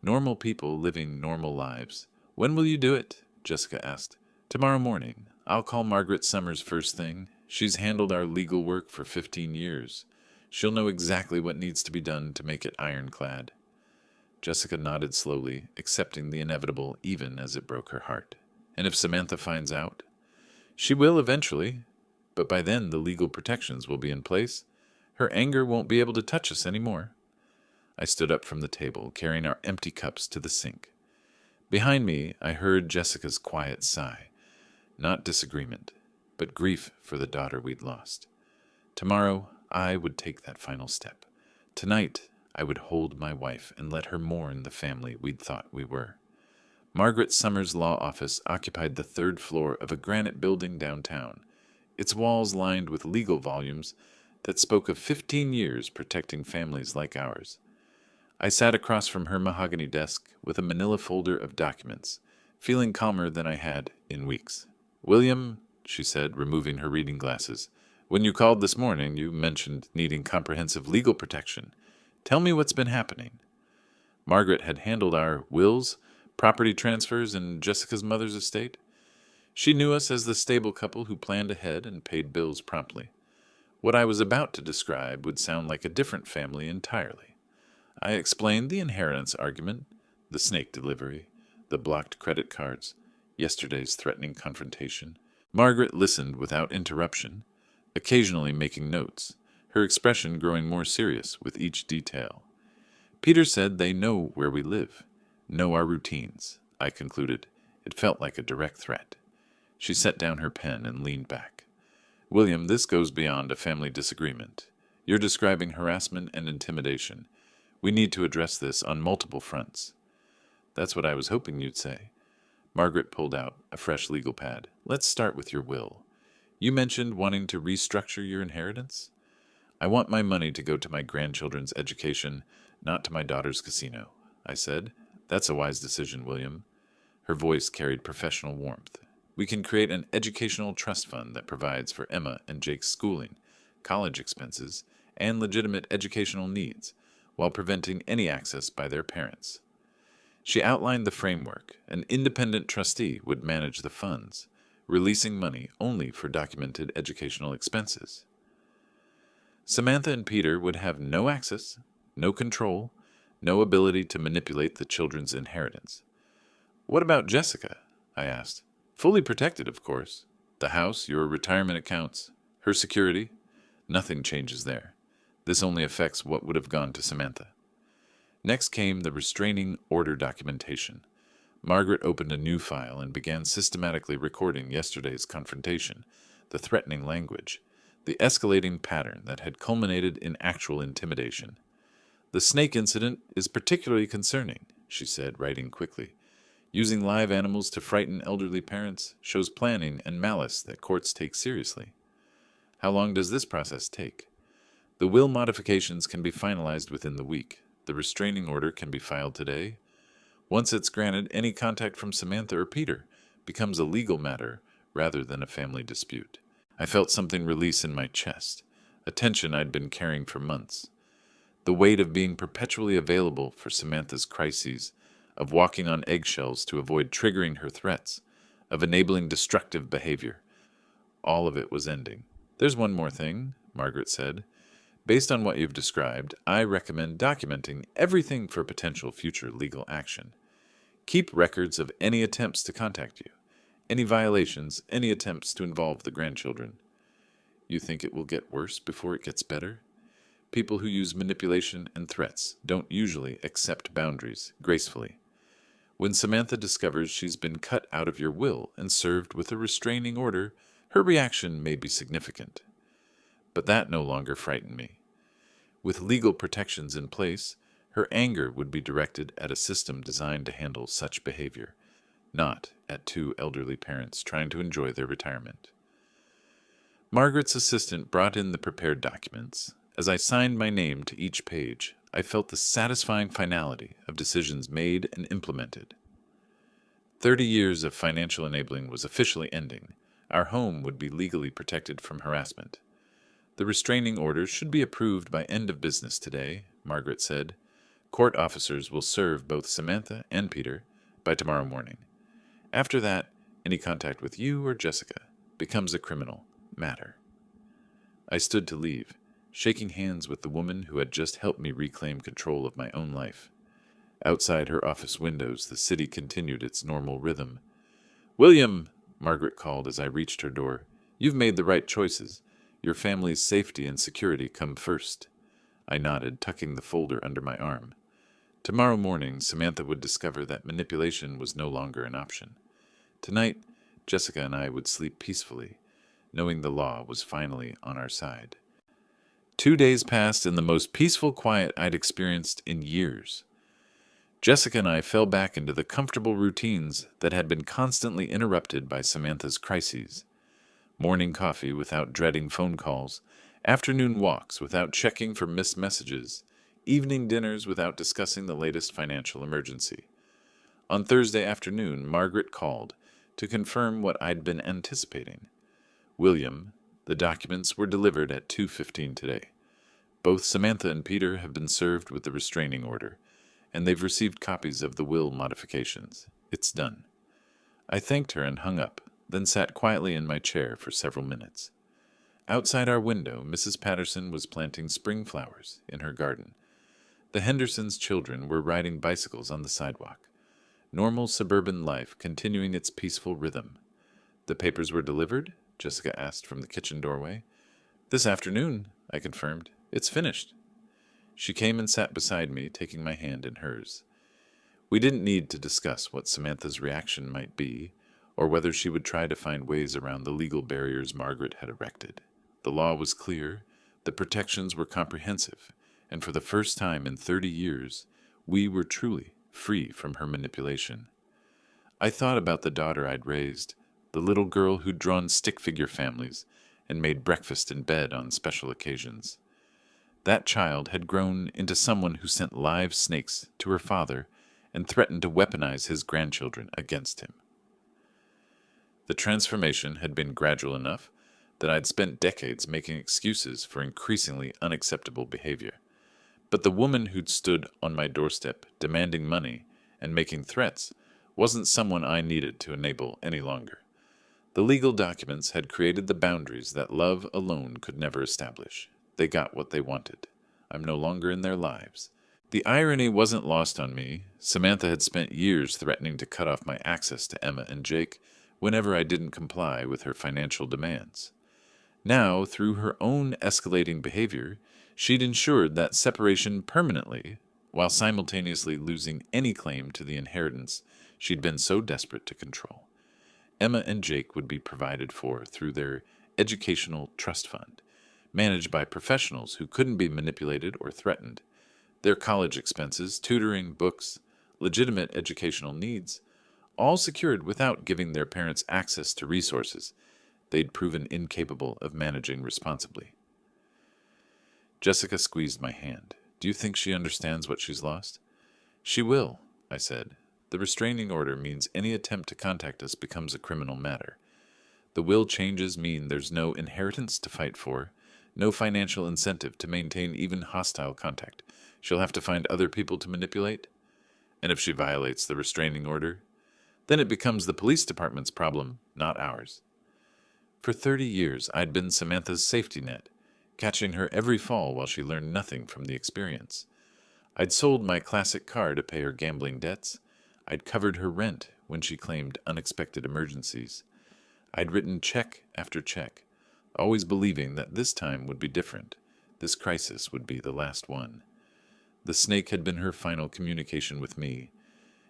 Normal people living normal lives. When will you do it? Jessica asked. Tomorrow morning. I'll call Margaret Summers first thing. She's handled our legal work for 15 years. She'll know exactly what needs to be done to make it ironclad. Jessica nodded slowly, accepting the inevitable even as it broke her heart. And if Samantha finds out? She will eventually, but by then the legal protections will be in place. Her anger won't be able to touch us anymore. I stood up from the table, carrying our empty cups to the sink. Behind me, I heard Jessica's quiet sigh. Not disagreement, but grief for the daughter we'd lost. Tomorrow, I would take that final step. Tonight, I would hold my wife and let her mourn the family we'd thought we were. Margaret Summers' law office occupied the third floor of a granite building downtown, its walls lined with legal volumes that spoke of 15 years protecting families like ours. I sat across from her mahogany desk with a manila folder of documents, feeling calmer than I had in weeks. William, she said, removing her reading glasses, when you called this morning, you mentioned needing comprehensive legal protection. Tell me what's been happening. Margaret had handled our wills, property transfers, and Jessica's mother's estate. She knew us as the stable couple who planned ahead and paid bills promptly. What I was about to describe would sound like a different family entirely. I explained the inheritance argument, the snake delivery, the blocked credit cards, yesterday's threatening confrontation. Margaret listened without interruption, occasionally making notes, her expression growing more serious with each detail. Peter said they know where we live, know our routines, I concluded. It felt like a direct threat. She set down her pen and leaned back. William, this goes beyond a family disagreement. You're describing harassment and intimidation. We need to address this on multiple fronts. That's what I was hoping you'd say. Margaret pulled out a fresh legal pad. Let's start with your will. You mentioned wanting to restructure your inheritance? I want my money to go to my grandchildren's education, not to my daughter's casino, I said. That's a wise decision, William. Her voice carried professional warmth. We can create an educational trust fund that provides for Emma and Jake's schooling, college expenses, and legitimate educational needs, while preventing any access by their parents. She outlined the framework. An independent trustee would manage the funds, releasing money only for documented educational expenses. Samantha and Peter would have no access, no control, no ability to manipulate the children's inheritance. What about Jessica? I asked. Fully protected, of course. The house, your retirement accounts, her security, nothing changes there. This only affects what would have gone to Samantha. Next came the restraining order documentation. Margaret opened a new file and began systematically recording yesterday's confrontation, the threatening language, the escalating pattern that had culminated in actual intimidation. The snake incident is particularly concerning, she said, writing quickly. Using live animals to frighten elderly parents shows planning and malice that courts take seriously. How long does this process take? The will modifications can be finalized within the week. The restraining order can be filed today. Once it's granted, any contact from Samantha or Peter becomes a legal matter rather than a family dispute. I felt something release in my chest, a tension I'd been carrying for months. The weight of being perpetually available for Samantha's crises, of walking on eggshells to avoid triggering her threats, of enabling destructive behavior. All of it was ending. There's one more thing, Margaret said. Based on what you've described, I recommend documenting everything for potential future legal action. Keep records of any attempts to contact you, any violations, any attempts to involve the grandchildren. You think it will get worse before it gets better? People who use manipulation and threats don't usually accept boundaries gracefully. When Samantha discovers she's been cut out of your will and served with a restraining order, her reaction may be significant. But that no longer frightened me. With legal protections in place, her anger would be directed at a system designed to handle such behavior, not at two elderly parents trying to enjoy their retirement. Margaret's assistant brought in the prepared documents. As I signed my name to each page, I felt the satisfying finality of decisions made and implemented. 30 years of financial enabling was officially ending. Our home would be legally protected from harassment. The restraining orders should be approved by end of business today, Margaret said. Court officers will serve both Samantha and Peter by tomorrow morning. After that, any contact with you or Jessica becomes a criminal matter. I stood to leave, shaking hands with the woman who had just helped me reclaim control of my own life. Outside her office windows, the city continued its normal rhythm. "William," Margaret called as I reached her door, "you've made the right choices. Your family's safety and security come first." I nodded, tucking the folder under my arm. Tomorrow morning, Samantha would discover that manipulation was no longer an option. Tonight, Jessica and I would sleep peacefully, knowing the law was finally on our side. 2 days passed in the most peaceful quiet I'd experienced in years. Jessica and I fell back into the comfortable routines that had been constantly interrupted by Samantha's crises. Morning coffee without dreading phone calls, afternoon walks without checking for missed messages, evening dinners without discussing the latest financial emergency. On Thursday afternoon, Margaret called to confirm what I'd been anticipating. "William, the documents were delivered at 2:15 today. Both Samantha and Peter have been served with the restraining order, and they've received copies of the will modifications. It's done." I thanked her and hung up, then sat quietly in my chair for several minutes. Outside our window, Mrs. Patterson was planting spring flowers in her garden. The Hendersons' children were riding bicycles on the sidewalk. Normal suburban life continuing its peaceful rhythm. "The papers were delivered?" Jessica asked from the kitchen doorway. "This afternoon," I confirmed. "It's finished." She came and sat beside me, taking my hand in hers. We didn't need to discuss what Samantha's reaction might be, or whether she would try to find ways around the legal barriers Margaret had erected. The law was clear, the protections were comprehensive, and for the first time in 30 years, we were truly free from her manipulation. I thought about the daughter I'd raised, the little girl who'd drawn stick figure families and made breakfast in bed on special occasions. That child had grown into someone who sent live snakes to her father and threatened to weaponize his grandchildren against him. The transformation had been gradual enough that I'd spent decades making excuses for increasingly unacceptable behavior. But the woman who'd stood on my doorstep demanding money and making threats wasn't someone I needed to enable any longer. The legal documents had created the boundaries that love alone could never establish. They got what they wanted. I'm no longer in their lives. The irony wasn't lost on me. Samantha had spent years threatening to cut off my access to Emma and Jake whenever I didn't comply with her financial demands. Now, through her own escalating behavior, she'd ensured that separation permanently, while simultaneously losing any claim to the inheritance she'd been so desperate to control. Emma and Jake would be provided for through their educational trust fund, managed by professionals who couldn't be manipulated or threatened. Their college expenses, tutoring, books, legitimate educational needs, all secured without giving their parents access to resources they'd proven incapable of managing responsibly. Jessica squeezed my hand. Do you think she understands what she's lost? She will, I said. The restraining order means any attempt to contact us becomes a criminal matter. The will changes mean there's no inheritance to fight for, no financial incentive to maintain even hostile contact. She'll have to find other people to manipulate. And if she violates the restraining order, then it becomes the police department's problem, not ours. For 30 years, I'd been Samantha's safety net, catching her every fall while she learned nothing from the experience. I'd sold my classic car to pay her gambling debts. I'd covered her rent when she claimed unexpected emergencies. I'd written check after check, always believing that this time would be different. This crisis would be the last one. The snake had been her final communication with me.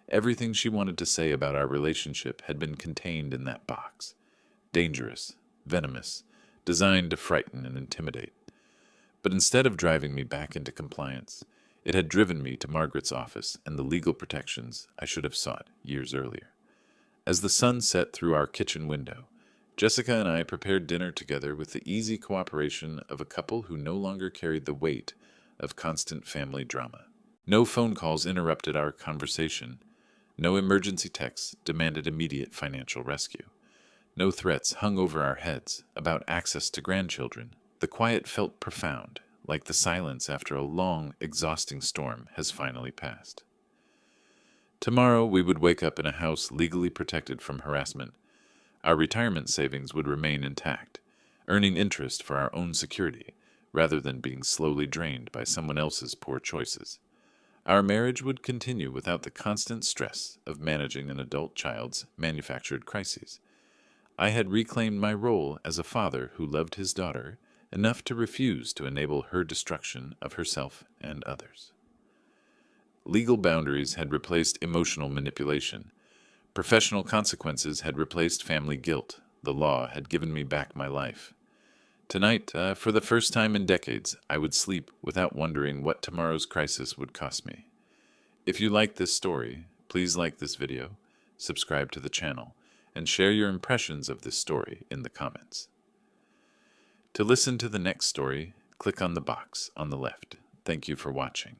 Everything she wanted to say about our relationship had been contained in that box. Dangerous, venomous, designed to frighten and intimidate. But instead of driving me back into compliance, it had driven me to Margaret's office and the legal protections I should have sought years earlier. As the sun set through our kitchen window, Jessica and I prepared dinner together with the easy cooperation of a couple who no longer carried the weight of constant family drama. No phone calls interrupted our conversation. No emergency texts demanded immediate financial rescue. No threats hung over our heads about access to grandchildren. The quiet felt profound, like the silence after a long, exhausting storm has finally passed. Tomorrow we would wake up in a house legally protected from harassment. Our retirement savings would remain intact, earning interest for our own security, rather than being slowly drained by someone else's poor choices. Our marriage would continue without the constant stress of managing an adult child's manufactured crises. I had reclaimed my role as a father who loved his daughter enough to refuse to enable her destruction of herself and others. Legal boundaries had replaced emotional manipulation. Professional consequences had replaced family guilt. The law had given me back my life. Tonight, for the first time in decades, I would sleep without wondering what tomorrow's crisis would cost me. If you like this story, please like this video, subscribe to the channel, and share your impressions of this story in the comments. To listen to the next story, click on the box on the left. Thank you for watching.